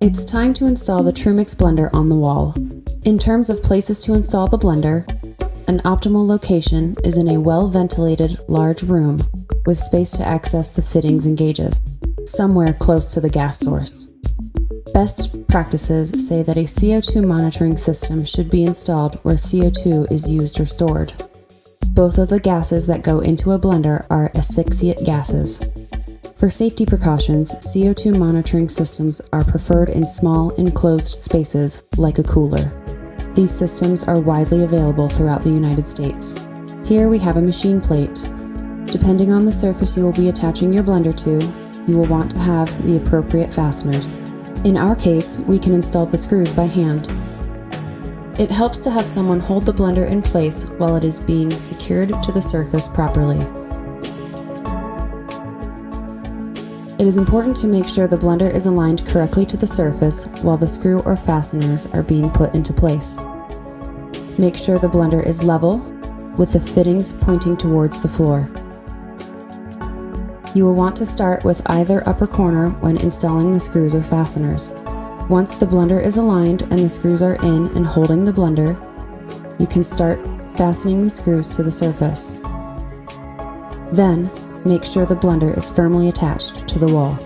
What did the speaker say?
It's time to install the Trumix Blender on the wall. In terms of places to install the blender, an optimal location is in a well-ventilated, large room with space to access the fittings and gauges, somewhere close to the gas source. Best practices say that a CO2 monitoring system should be installed where CO2 is used or stored. Both of the gases that go into a blender are asphyxiate gases. For safety precautions, CO2 monitoring systems are preferred in small, enclosed spaces like a cooler. These systems are widely available throughout the United States. Here we have a machine plate. Depending on the surface you will be attaching your blender to, you will want to have the appropriate fasteners. In our case, we can install the screws by hand. It helps to have someone hold the blender in place while it is being secured to the surface properly. It is important to make sure the blender is aligned correctly to the surface while the screw or fasteners are being put into place. Make sure the blender is level, with the fittings pointing towards the floor. You will want to start with either upper corner when installing the screws or fasteners. Once the blender is aligned and the screws are in and holding the blender, you can start fastening the screws to the surface. Then, make sure the blender is firmly attached to the wall.